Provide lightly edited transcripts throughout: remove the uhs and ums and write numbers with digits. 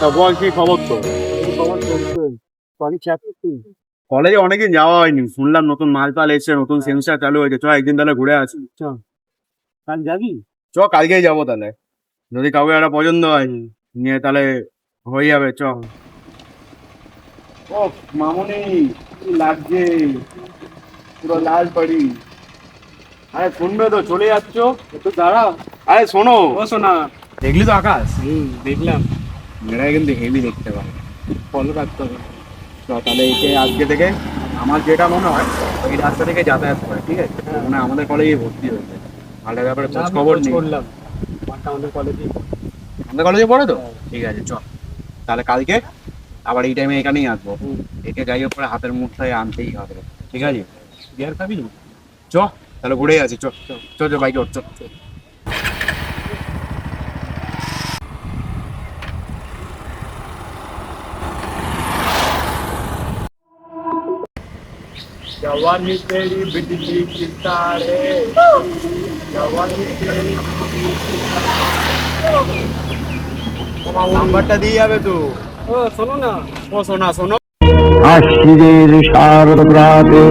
তা বল কি খবর তো? কলেজে অনেকদিন যাওয়া হয়নি, শুনলাম নতুন মালপাল এসছে, নতুন সেমিস্টার চালু হয়েছে। চ একদিন তাহলে ঘুরে আসি। কাল যাবি? চ কালকেই যাবো তাহলে, যদি কাউকে একটা পছন্দ হয় নিয়ে তাহলে হয়ে যাবে। চ। ও মামুনি, কি লাগছে, পুরো লাল বাড়ি। আরে শুনবে তো, চলে যাচ্ছ? একটু দাঁড়াও। আরে শোনো। ও শোনা, দেখলি তো আকাশ? দেখলাম। মেয়েরা কিন্তু হেভি দেখতে পাবে। ফলো রাখতে হবে। তাহলে একে আজকে থেকে আমার যেটা মনে হয় এই রাস্তা থেকে যাতায়াত করে, ঠিক আছে? মানে আমাদের কলেজে ভর্তি হয়েছে। মালটার ব্যাপারে খোঁজ খবর নেই। করলাম, মাঠটা আমাদের কলেজে। আমাদের কলেজে পড়ে তো? ঠিক আছে, চল তাহলে কালকে আবার এই টাইমে এখানেই আসবো। একে যাই হোক করে হাতের মুঠটাই আনতেই হবে, ঠিক আছে? বিয়ার খাবি? চ তাহলে ঘুরে আসি। চ চ চ বাইকে ওঠ, চ। जवानी तेरी बिजली की तारे, जवानी तेरी নাম্বারটা দিয়ে যাবে তো। ও শোনো না। ও শোনা, শোনো। আশ্বিরের শারদ প্রাতে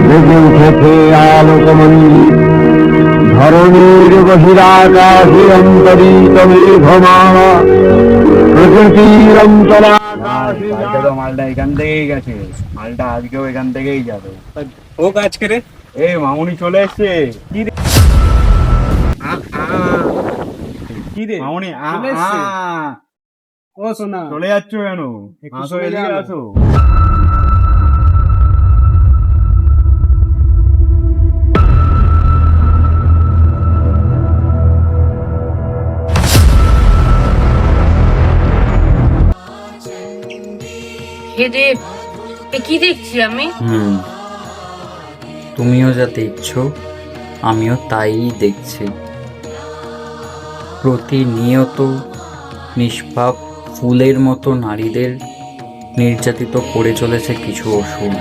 বেজে উঠেছে আলোকমঞ্জি, ধরণীর বহিরাকাশে অন্তরিত মেঘমালা, প্রকৃতির অন্তরাকাশে কালকে তো মালটা এখান থেকেই গেছে, মালটা আজকেও এখান থেকেই যাবে। ও কাজ করে। এই মামুনি চলে এসছে। কি রে কি রে? মামুনি, চলে এসছে? ও শোনা, চলে যাচ্ছ কেন? একটু আসো, চলে এদিকে যাও না। আসো। হেরে এ কি দেখছি আমি? তুমিও যা দেখছো আমিও তাই দেখছি। প্রতিনিয়ত নিষ্পাপ ফুলের মতো নারীদের নির্যাতিত করে চলেছে কিছু অসুর।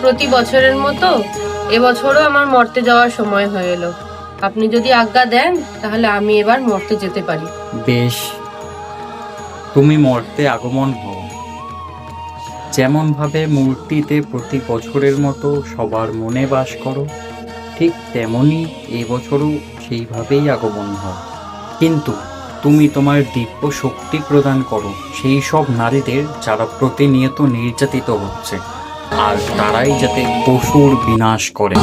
প্রতি বছরের মতো এবছরও আমার মর্তে যাওয়ার সময় হয়ে এলো। আপনি যদি আজ্ঞা দেন তাহলে আমি এবার মর্তে যেতে পারি। বেশ, তুমি মর্তে আগমন হও। যেমনভাবে মূর্তিতে প্রতি বছরের মতো সবার মনে বাস করো, ঠিক তেমনি এবছরও সেইভাবেই আগমন হও। কিন্তু তুমি তোমার দিব্য শক্তি প্রদান করো সেই সব নারীদের যারা প্রতিনিয়ত নির্যাতিত হচ্ছে, আর তারাই যাতে পশুর বিনাশ করে।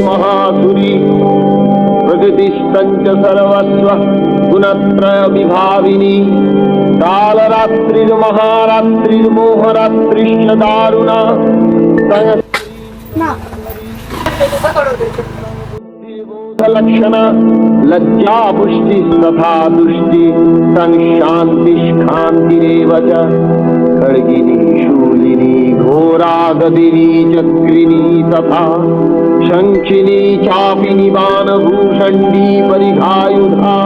महाधुरी प्रकृतिस्तंच सर्वस्व गुणत्रय विभाविनी, कालरात्रिर्महारात्रिर्मोहरात्रिश्च दारुणा लक्षणा लज्जा पुष्टि तथा दुष्टि संशांतिष्कांतिरेव च, खड्गिनी शूलिनी घोरा गदिनी चक्रिणी तथा शंखिनी चापिनी बाणभूषण्डी परिघायुधा,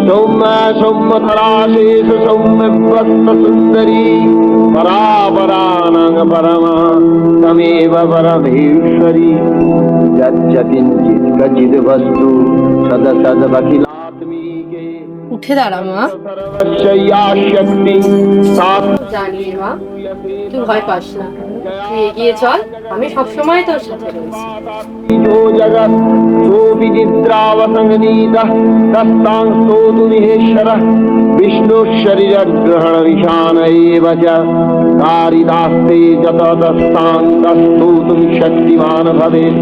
सौम्या सौम्यधराशेष सौम्यव्रत सुंदरी, परापरानंग परमा तमेव परमेश्वरी, यच्च किंचित् कचिद् वस्तु सद सदखिलात्मीके উঠে দাঁড়া মা। सर्वस्या शक्ति सात् জানি মা, তুই ভয় পাস না, তুই এগিয়ে চল, আমি সবসময় তোর সাথে রয়েছি। जो जगत् सोऽपि निद्रावसंगनीतः तस्तां स्तोतु महेश्वरः, विष्णुः शरीरग्रहणविशान एव च, कारिदास्ते जतदस्तां स्तोतुं शक्तिमान् भवेत्,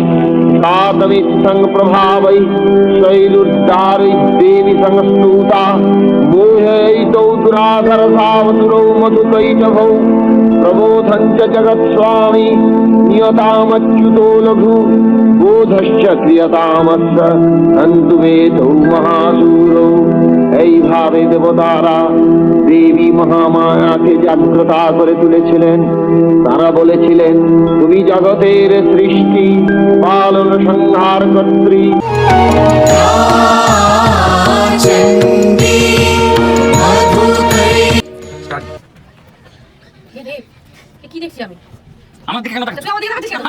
सातमित्थं प्रभावैः शैलुर्दारैर्देवी संस्तुता, मोहयितौ दुराधरसावसुरौ मधुकैटभौ প্রবোধং চ জগৎস্বামী নিয়তামচ্যুতো লঘু বোধশ্চ ক্রিয়তামস্য হন্তু মেধৌ মহাসূরৌ। এইভাবে দেবতারা দেবী মহামায়াকে জাগ্রতা করে তুলেছিলেন। তারা বলেছিলেন, তুমি জগতের সৃষ্টি পালন সংহার কর্ত্রী। কি দেখছি আমি? আমার দিকে কেন তাকাচ্ছ? তুই আমার দিকে তাকাচ্ছিস কেন?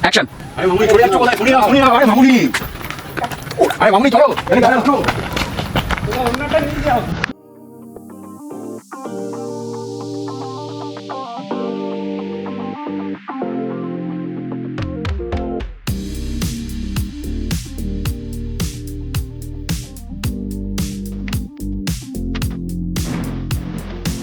অ্যাকশন। আরে মামুনি চলে যাচ্ছ কোথায়? শুনি না, আরে মামুনি, আরে মামুনি চলো, এদিকে আরে আসো। অন্যটা নিয়ে যাও।